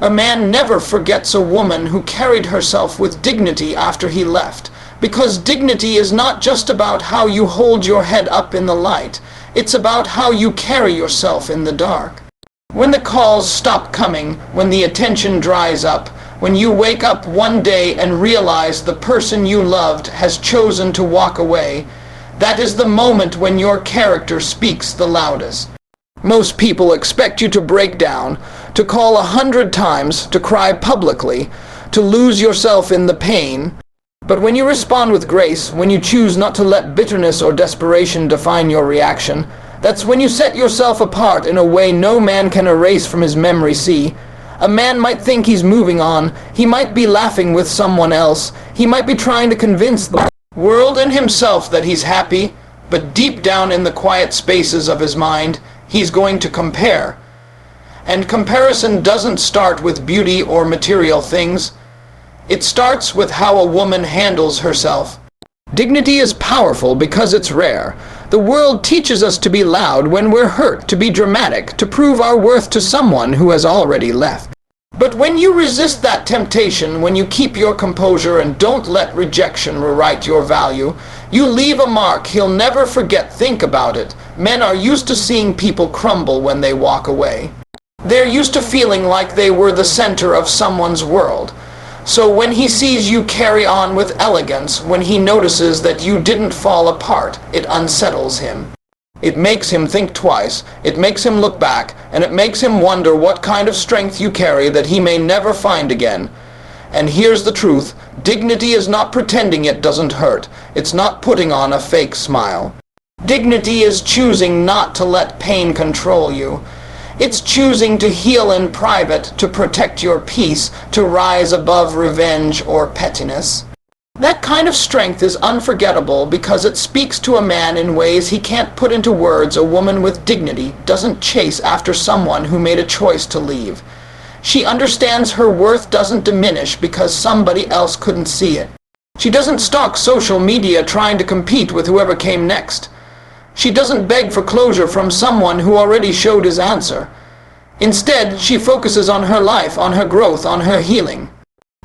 A man never forgets a woman who carried herself with dignity after he left, because dignity is not just about how you hold your head up in the light, it's about how you carry yourself in the dark. When the calls stop coming, when the attention dries up, when you wake up one day and realize the person you loved has chosen to walk away, that is the moment when your character speaks the loudest. Most people expect you to break down, to call 100 times, to cry publicly, to lose yourself in the pain. But when you respond with grace, when you choose not to let bitterness or desperation define your reaction, that's when you set yourself apart in a way no man can erase from his memory. See, a man might think he's moving on, he might be laughing with someone else, he might be trying to convince the world and himself that he's happy, but deep down in the quiet spaces of his mind, he's going to compare. And comparison doesn't start with beauty or material things. It starts with how a woman handles herself. Dignity is powerful because it's rare. The world teaches us to be loud when we're hurt, to be dramatic, to prove our worth to someone who has already left. But when you resist that temptation, when you keep your composure and don't let rejection rewrite your value, you leave a mark he'll never forget. Think about it. Men are used to seeing people crumble when they walk away. They're used to feeling like they were the center of someone's world. So when he sees you carry on with elegance, when he notices that you didn't fall apart, it unsettles him. It makes him think twice, it makes him look back, and it makes him wonder what kind of strength you carry that he may never find again. And here's the truth, dignity is not pretending it doesn't hurt. It's not putting on a fake smile. Dignity is choosing not to let pain control you. It's choosing to heal in private, to protect your peace, to rise above revenge or pettiness. That kind of strength is unforgettable because it speaks to a man in ways he can't put into words. A woman with dignity doesn't chase after someone who made a choice to leave. She understands her worth doesn't diminish because somebody else couldn't see it. She doesn't stalk social media trying to compete with whoever came next. She doesn't beg for closure from someone who already showed his answer. Instead, she focuses on her life, on her growth, on her healing.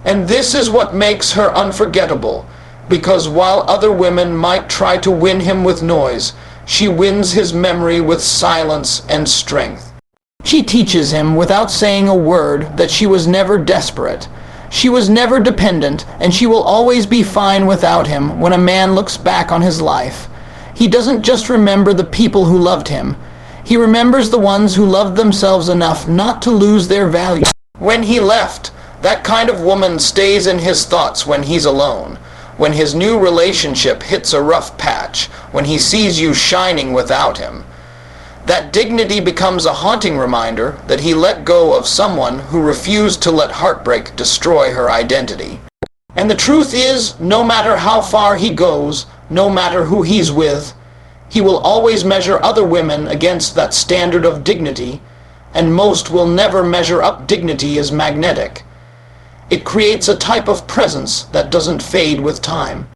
And this is what makes her unforgettable, because while other women might try to win him with noise, she wins his memory with silence and strength. She teaches him without saying a word that she was never desperate. She was never dependent, and she will always be fine without him when a man looks back on his life. He doesn't just remember the people who loved him. He remembers the ones who loved themselves enough not to lose their value. When he left, that kind of woman stays in his thoughts when he's alone, when his new relationship hits a rough patch, when he sees you shining without him. That dignity becomes a haunting reminder that he let go of someone who refused to let heartbreak destroy her identity. And the truth is, no matter how far he goes, no matter who he's with, he will always measure other women against that standard of dignity, and most will never measure up. Dignity is magnetic. It creates a type of presence that doesn't fade with time.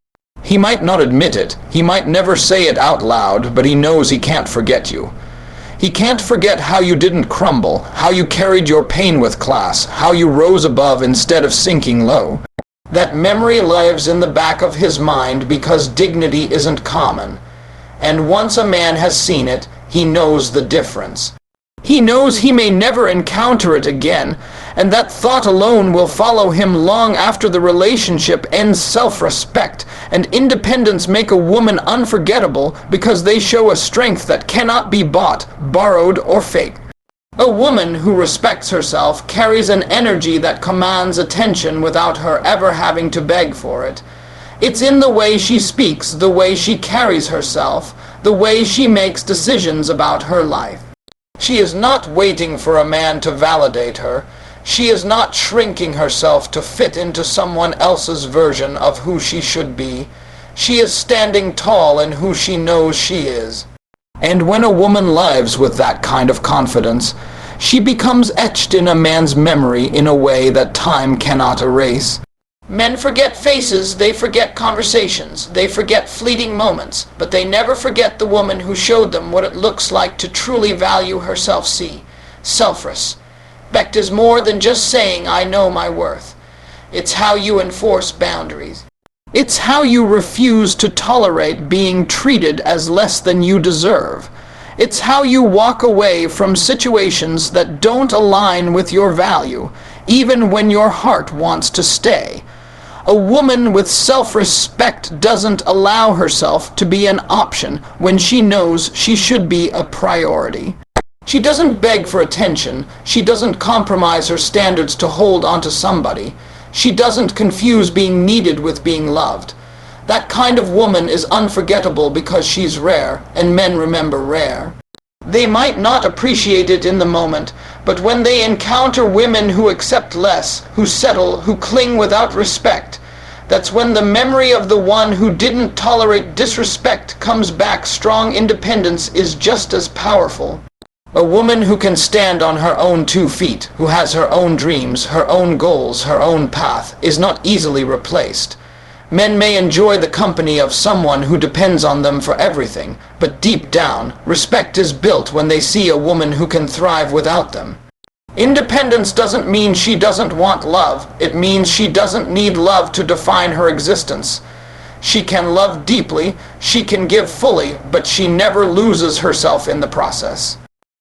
He might not admit it, he might never say it out loud, but he knows he can't forget you. He can't forget how you didn't crumble, how you carried your pain with class, how you rose above instead of sinking low. That memory lives in the back of his mind because dignity isn't common. And once a man has seen it, he knows the difference. He knows he may never encounter it again, and that thought alone will follow him long after the relationship ends. Self-respect and independence make a woman unforgettable because they show a strength that cannot be bought, borrowed, or faked. A woman who respects herself carries an energy that commands attention without her ever having to beg for it. It's in the way she speaks, the way she carries herself, the way she makes decisions about her life. She is not waiting for a man to validate her. She is not shrinking herself to fit into someone else's version of who she should be. She is standing tall in who she knows she is. And when a woman lives with that kind of confidence, she becomes etched in a man's memory in a way that time cannot erase. Men forget faces, they forget conversations, they forget fleeting moments, but they never forget the woman who showed them what it looks like to truly value herself. See, selfless, Respect is more than just saying, I know my worth. It's how you enforce boundaries. It's how you refuse to tolerate being treated as less than you deserve. It's how you walk away from situations that don't align with your value, even when your heart wants to stay. A woman with self-respect doesn't allow herself to be an option when she knows she should be a priority. She doesn't beg for attention. She doesn't compromise her standards to hold onto somebody. She doesn't confuse being needed with being loved. That kind of woman is unforgettable because she's rare, and men remember rare. They might not appreciate it in the moment, but when they encounter women who accept less, who settle, who cling without respect, that's when the memory of the one who didn't tolerate disrespect comes back. Strong independence is just as powerful. A woman who can stand on her own 2 feet, who has her own dreams, her own goals, her own path, is not easily replaced. Men may enjoy the company of someone who depends on them for everything, but deep down, respect is built when they see a woman who can thrive without them. Independence doesn't mean she doesn't want love. It means she doesn't need love to define her existence. She can love deeply, she can give fully, but she never loses herself in the process.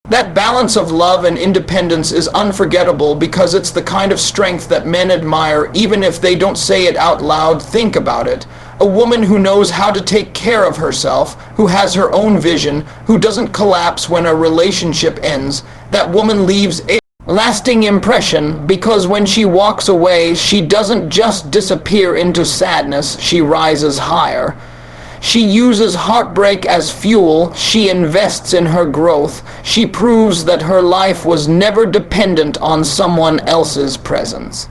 That balance of love and independence is unforgettable because it's the kind of strength that men admire even if they don't say it out loud. Think about it. A woman who knows how to take care of herself, who has her own vision, who doesn't collapse when a relationship ends. That woman leaves a lasting impression because when she walks away, she doesn't just disappear into sadness, she rises higher. She uses heartbreak as fuel. She invests in her growth. She proves that her life was never dependent on someone else's presence.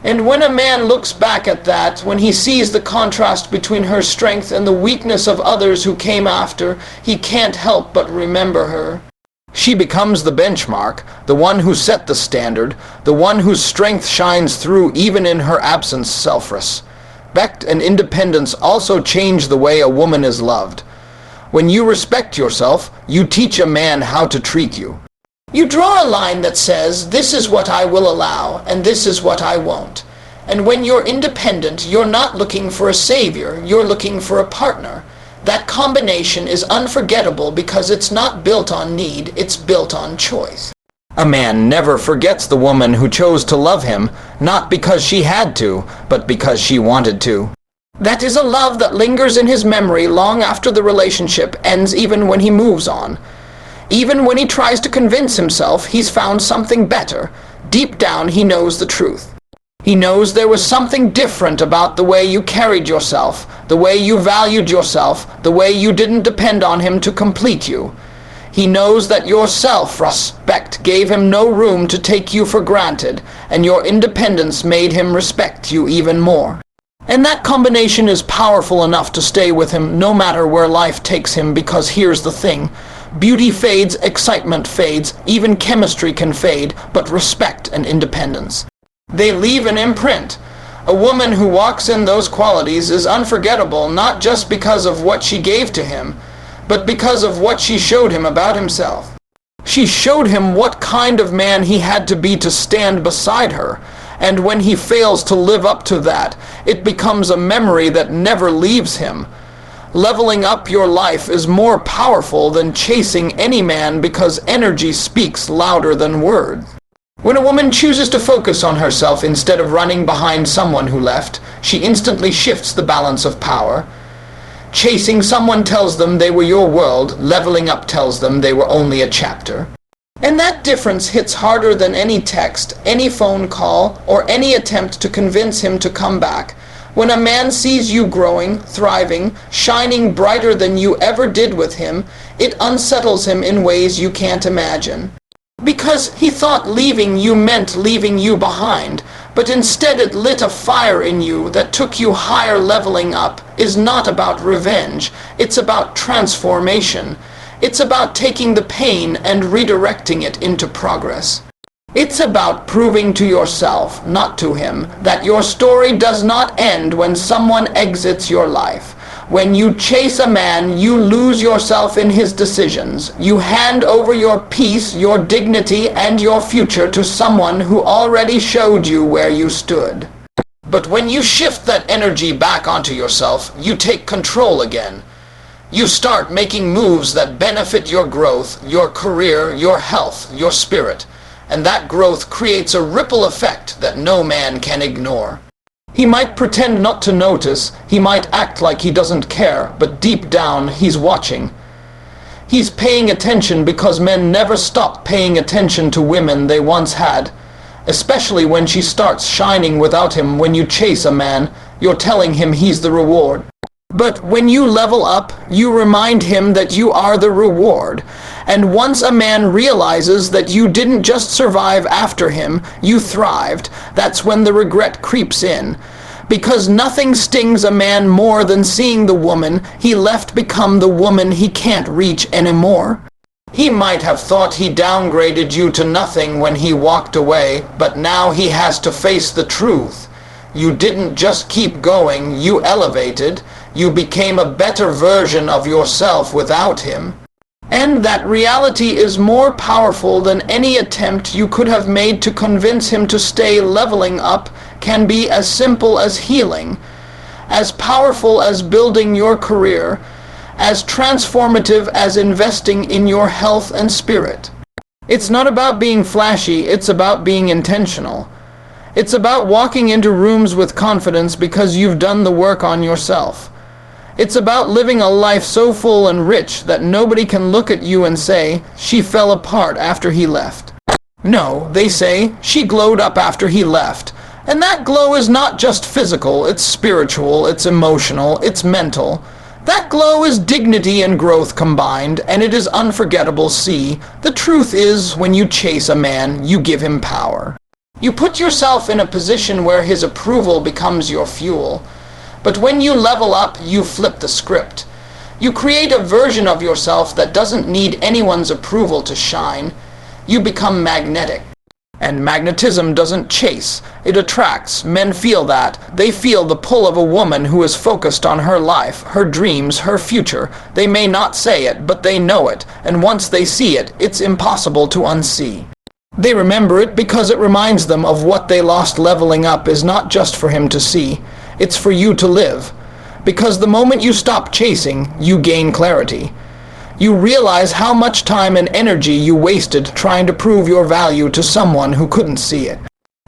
And when a man looks back at that, when he sees the contrast between her strength and the weakness of others who came after, he can't help but remember her. She becomes the benchmark, the one who set the standard, the one whose strength shines through even in her absence. Respect and independence also change the way a woman is loved. When you respect yourself, you teach a man how to treat you. You draw a line that says, this is what I will allow, and this is what I won't. And when you're independent, you're not looking for a savior, you're looking for a partner. That combination is unforgettable because it's not built on need, it's built on choice. A man never forgets the woman who chose to love him, not because she had to, but because she wanted to. That is a love that lingers in his memory long after the relationship ends, even when he moves on. Even when he tries to convince himself he's found something better, deep down he knows the truth. He knows there was something different about the way you carried yourself, the way you valued yourself, the way you didn't depend on him to complete you. He knows that your self-respect gave him no room to take you for granted, and your independence made him respect you even more. And that combination is powerful enough to stay with him no matter where life takes him, because here's the thing. Beauty fades, excitement fades, even chemistry can fade, but respect and independence, they leave an imprint. A woman who walks in those qualities is unforgettable, not just because of what she gave to him, but because of what she showed him about himself. She showed him what kind of man he had to be to stand beside her, and when he fails to live up to that, it becomes a memory that never leaves him. Leveling up your life is more powerful than chasing any man because energy speaks louder than words. When a woman chooses to focus on herself instead of running behind someone who left, she instantly shifts the balance of power. Chasing someone tells them they were your world, leveling up tells them they were only a chapter. And that difference hits harder than any text, any phone call, or any attempt to convince him to come back. When a man sees you growing, thriving, shining brighter than you ever did with him, it unsettles him in ways you can't imagine. Because he thought leaving you meant leaving you behind, but instead it lit a fire in you that took you higher. Leveling up is not about revenge, it's about transformation. It's about taking the pain and redirecting it into progress. It's about proving to yourself, not to him, that your story does not end when someone exits your life. When you chase a man, you lose yourself in his decisions. You hand over your peace, your dignity, and your future to someone who already showed you where you stood. But when you shift that energy back onto yourself, you take control again. You start making moves that benefit your growth, your career, your health, your spirit. And that growth creates a ripple effect that no man can ignore. He might pretend not to notice, he might act like he doesn't care, but deep down he's watching. He's paying attention because men never stop paying attention to women they once had. Especially when she starts shining without him. When you chase a man, you're telling him he's the reward. But when you level up, you remind him that you are the reward. And once a man realizes that you didn't just survive after him, you thrived, that's when the regret creeps in. Because nothing stings a man more than seeing the woman he left become the woman he can't reach anymore. He might have thought he downgraded you to nothing when he walked away, but now he has to face the truth. You didn't just keep going, you elevated. You became a better version of yourself without him. And that reality is more powerful than any attempt you could have made to convince him to stay. Leveling up can be as simple as healing, as powerful as building your career, as transformative as investing in your health and spirit. It's not about being flashy, it's about being intentional. It's about walking into rooms with confidence because you've done the work on yourself. It's about living a life so full and rich that nobody can look at you and say, she fell apart after he left. No, they say, she glowed up after he left. And that glow is not just physical, it's spiritual, it's emotional, it's mental. That glow is dignity and growth combined, and it is unforgettable. See, the truth is, when you chase a man, you give him power. You put yourself in a position where his approval becomes your fuel. But when you level up, you flip the script. You create a version of yourself that doesn't need anyone's approval to shine. You become magnetic. And magnetism doesn't chase, it attracts. Men feel that. They feel the pull of a woman who is focused on her life, her dreams, her future. They may not say it, but they know it. And once they see it, it's impossible to unsee. They remember it because it reminds them of what they lost. Leveling up is not just for him to see. It's for you to live. Because the moment you stop chasing, you gain clarity. You realize how much time and energy you wasted trying to prove your value to someone who couldn't see it.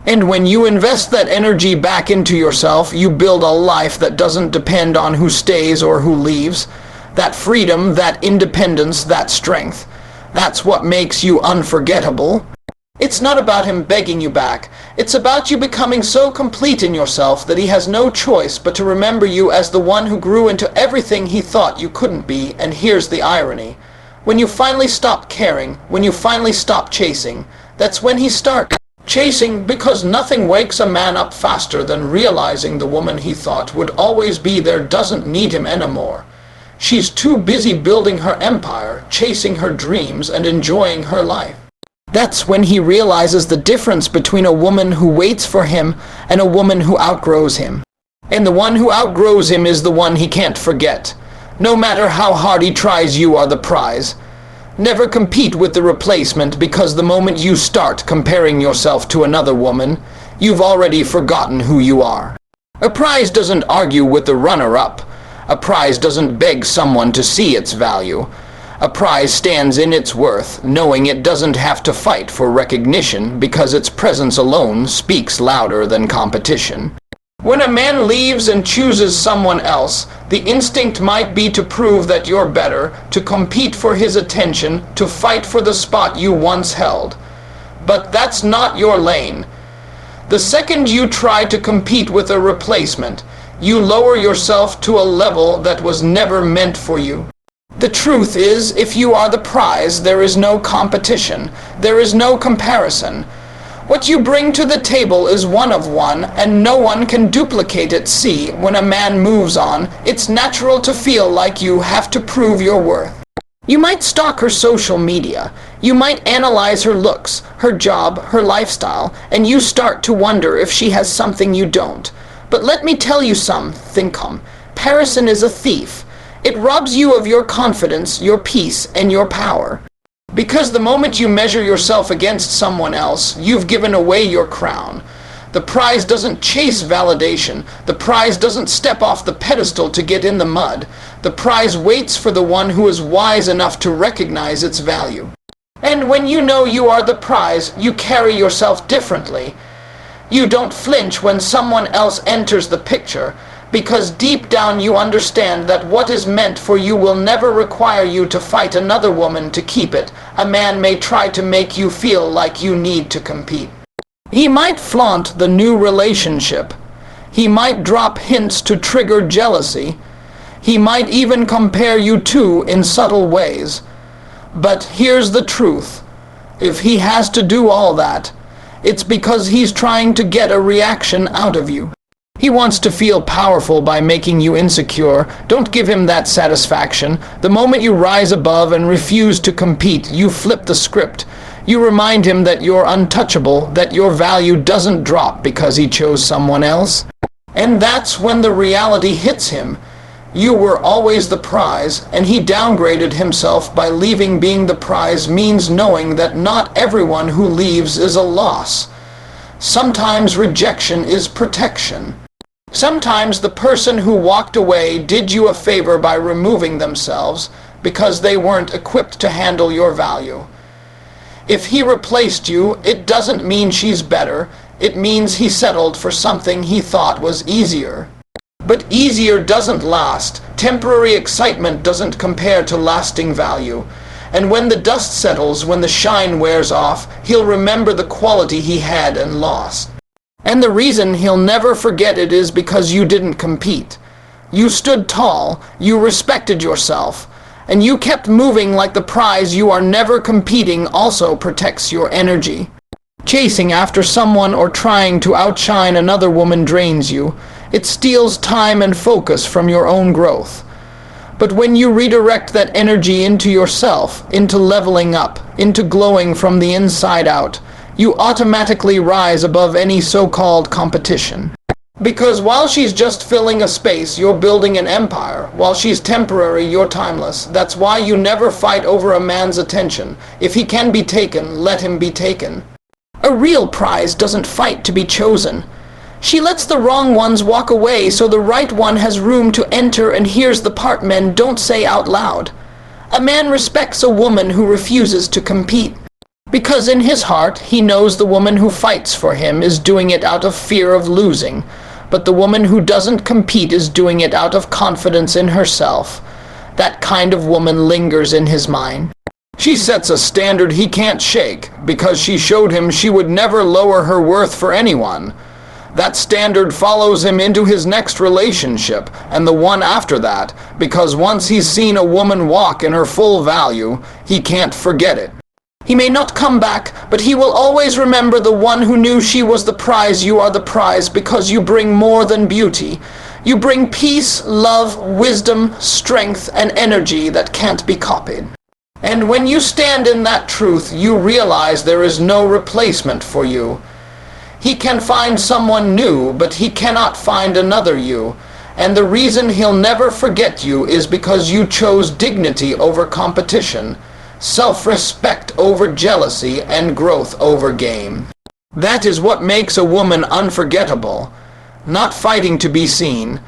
And when you invest that energy back into yourself, you build a life that doesn't depend on who stays or who leaves. That freedom, that independence, that strength. That's what makes you unforgettable. It's not about him begging you back. It's about you becoming so complete in yourself that he has no choice but to remember you as the one who grew into everything he thought you couldn't be. And here's the irony. When you finally stop caring, when you finally stop chasing, that's when he starts chasing, because nothing wakes a man up faster than realizing the woman he thought would always be there doesn't need him anymore. She's too busy building her empire, chasing her dreams, and enjoying her life. That's when he realizes the difference between a woman who waits for him and a woman who outgrows him. And the one who outgrows him is the one he can't forget. No matter how hard he tries, you are the prize. Never compete with the replacement, because the moment you start comparing yourself to another woman, you've already forgotten who you are. A prize doesn't argue with the runner-up. A prize doesn't beg someone to see its value. A prize stands in its worth, knowing it doesn't have to fight for recognition because its presence alone speaks louder than competition. When a man leaves and chooses someone else, the instinct might be to prove that you're better, to compete for his attention, to fight for the spot you once held. But that's not your lane. The second you try to compete with a replacement, you lower yourself to a level that was never meant for you. The truth is, if you are the prize, there is no competition. There is no comparison. What you bring to the table is one of one, and no one can duplicate it. See, when a man moves on, it's natural to feel like you have to prove your worth. You might stalk her social media. You might analyze her looks, her job, her lifestyle, and you start to wonder if she has something you don't. But let me tell you something. Comparison is a thief. It robs you of your confidence, your peace, and your power. Because the moment you measure yourself against someone else, you've given away your crown. The prize doesn't chase validation. The prize doesn't step off the pedestal to get in the mud. The prize waits for the one who is wise enough to recognize its value. And when you know you are the prize, you carry yourself differently. You don't flinch when someone else enters the picture, because deep down you understand that what is meant for you will never require you to fight another woman to keep it. A man may try to make you feel like you need to compete. He might flaunt the new relationship. He might drop hints to trigger jealousy. He might even compare you to in subtle ways. But here's the truth. If he has to do all that, it's because he's trying to get a reaction out of you. He wants to feel powerful by making you insecure. Don't give him that satisfaction. The moment you rise above and refuse to compete, you flip the script. You remind him that you're untouchable, that your value doesn't drop because he chose someone else. And that's when the reality hits him. You were always the prize, and he downgraded himself by leaving. Being the prize means knowing that not everyone who leaves is a loss. Sometimes rejection is protection. Sometimes the person who walked away did you a favor by removing themselves because they weren't equipped to handle your value. If he replaced you, it doesn't mean she's better. It means he settled for something he thought was easier. But easier doesn't last. Temporary excitement doesn't compare to lasting value. And when the dust settles, when the shine wears off, he'll remember the quality he had and lost. And the reason he'll never forget it is because you didn't compete. You stood tall, you respected yourself, and you kept moving like the prize. You are never competing also protects your energy. Chasing after someone or trying to outshine another woman drains you. It steals time and focus from your own growth. But when you redirect that energy into yourself, into leveling up, into glowing from the inside out, you automatically rise above any so-called competition. Because while she's just filling a space, you're building an empire. While she's temporary, you're timeless. That's why you never fight over a man's attention. If he can be taken, let him be taken. A real prize doesn't fight to be chosen. She lets the wrong ones walk away so the right one has room to enter, and here's the part men don't say out loud. A man respects a woman who refuses to compete. Because in his heart, he knows the woman who fights for him is doing it out of fear of losing. But the woman who doesn't compete is doing it out of confidence in herself. That kind of woman lingers in his mind. She sets a standard he can't shake because she showed him she would never lower her worth for anyone. That standard follows him into his next relationship and the one after that, because once he's seen a woman walk in her full value, he can't forget it. He may not come back, but he will always remember the one who knew she was the prize. You are the prize because you bring more than beauty. You bring peace, love, wisdom, strength, and energy that can't be copied. And when you stand in that truth, you realize there is no replacement for you. He can find someone new, but he cannot find another you. And the reason he'll never forget you is because you chose dignity over competition, self-respect over jealousy, and growth over game. That is what makes a woman unforgettable. Not fighting to be seen,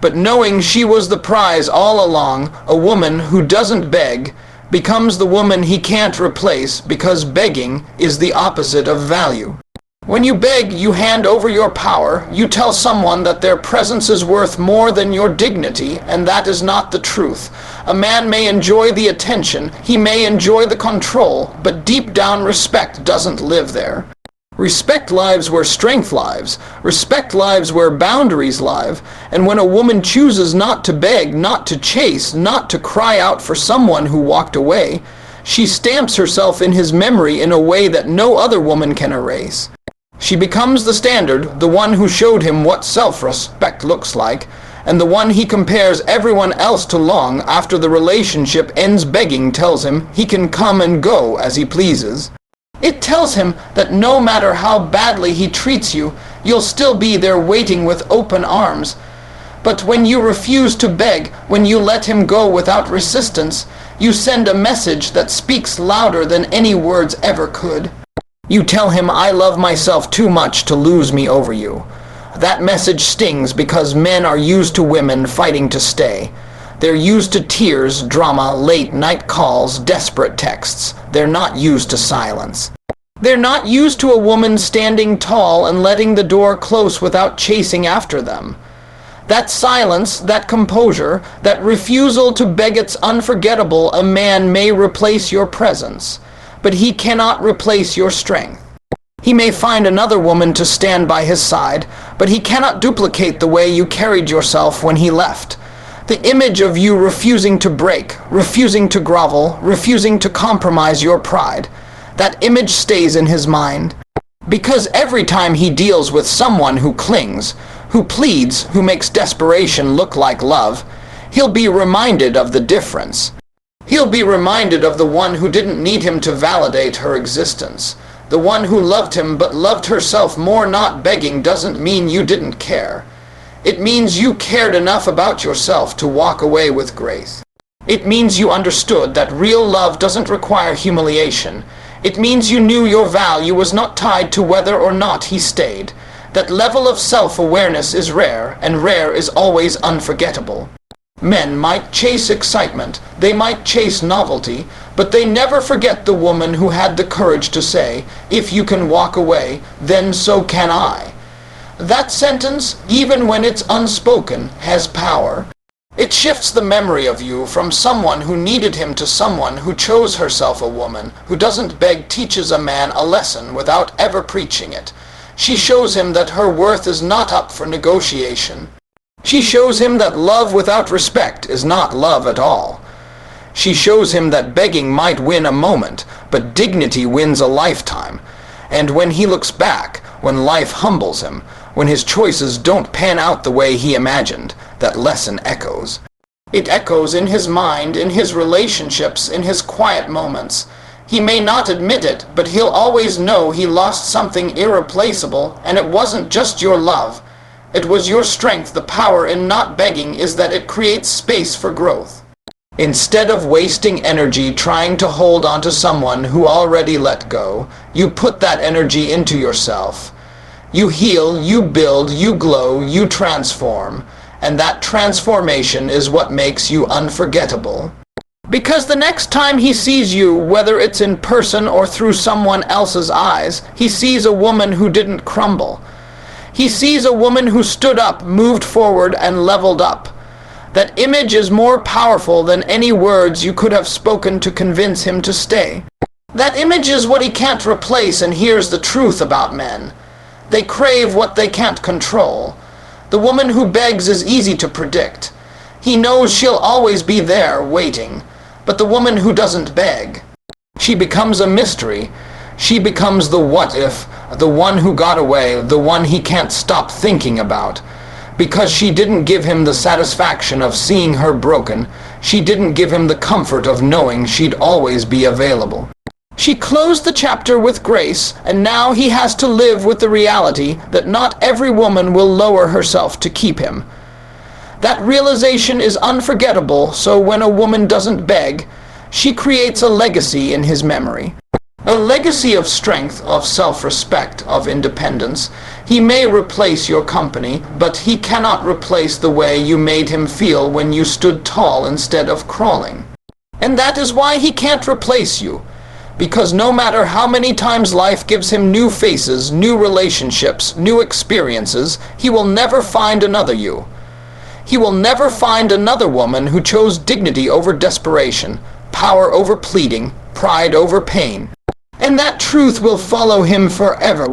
but knowing she was the prize all along. A woman who doesn't beg becomes the woman he can't replace, because begging is the opposite of value. When you beg, you hand over your power. You tell someone that their presence is worth more than your dignity, and that is not the truth. A man may enjoy the attention, he may enjoy the control, but deep down respect doesn't live there. Respect lives where strength lives. Respect lives where boundaries live. And when a woman chooses not to beg, not to chase, not to cry out for someone who walked away, she stamps herself in his memory in a way that no other woman can erase. She becomes the standard, the one who showed him what self-respect looks like, and the one he compares everyone else to. Long after the relationship ends, begging tells him he can come and go as he pleases. It tells him that no matter how badly he treats you, you'll still be there waiting with open arms. But when you refuse to beg, when you let him go without resistance, you send a message that speaks louder than any words ever could. You tell him, I love myself too much to lose me over you. That message stings because men are used to women fighting to stay. They're used to tears, drama, late-night calls, desperate texts. They're not used to silence. They're not used to a woman standing tall and letting the door close without chasing after them. That silence, that composure, that refusal to beg, it's unforgettable. A man may replace your presence, but he cannot replace your strength. He may find another woman to stand by his side, but he cannot duplicate the way you carried yourself when he left. The image of you refusing to break, refusing to grovel, refusing to compromise your pride, that image stays in his mind. Because every time he deals with someone who clings, who pleads, who makes desperation look like love, he'll be reminded of the difference. He'll be reminded of the one who didn't need him to validate her existence. The one who loved him but loved herself more. Not begging doesn't mean you didn't care. It means you cared enough about yourself to walk away with grace. It means you understood that real love doesn't require humiliation. It means you knew your value was not tied to whether or not he stayed. That level of self-awareness is rare, and rare is always unforgettable. Men might chase excitement, they might chase novelty, but they never forget the woman who had the courage to say, if you can walk away, then so can I. That sentence, even when it's unspoken, has power. It shifts the memory of you from someone who needed him to someone who chose herself a woman, who doesn't beg, teaches a man a lesson without ever preaching it. She shows him that her worth is not up for negotiation. She shows him that love without respect is not love at all. She shows him that begging might win a moment, but dignity wins a lifetime. And when he looks back, when life humbles him, when his choices don't pan out the way he imagined, that lesson echoes. It echoes in his mind, in his relationships, in his quiet moments. He may not admit it, but he'll always know he lost something irreplaceable, and it wasn't just your love. It was your strength. The power in not begging is that it creates space for growth. Instead of wasting energy trying to hold on to someone who already let go, you put that energy into yourself. You heal, you build, you glow, you transform, and that transformation is what makes you unforgettable. Because the next time he sees you, whether it's in person or through someone else's eyes, he sees a woman who didn't crumble. He sees a woman who stood up, moved forward, and leveled up. That image is more powerful than any words you could have spoken to convince him to stay. That image is what he can't replace, and here's the truth about men. They crave what they can't control. The woman who begs is easy to predict. He knows she'll always be there, waiting. But the woman who doesn't beg, she becomes a mystery. She becomes the what if, the one who got away, the one he can't stop thinking about. Because she didn't give him the satisfaction of seeing her broken, she didn't give him the comfort of knowing she'd always be available. She closed the chapter with grace, and now he has to live with the reality that not every woman will lower herself to keep him. That realization is unforgettable, so when a woman doesn't beg, she creates a legacy in his memory. A legacy of strength, of self-respect, of independence. He may replace your company, but he cannot replace the way you made him feel when you stood tall instead of crawling. And that is why he can't replace you. Because no matter how many times life gives him new faces, new relationships, new experiences, he will never find another you. He will never find another woman who chose dignity over desperation, power over pleading, pride over pain. And that truth will follow him forever.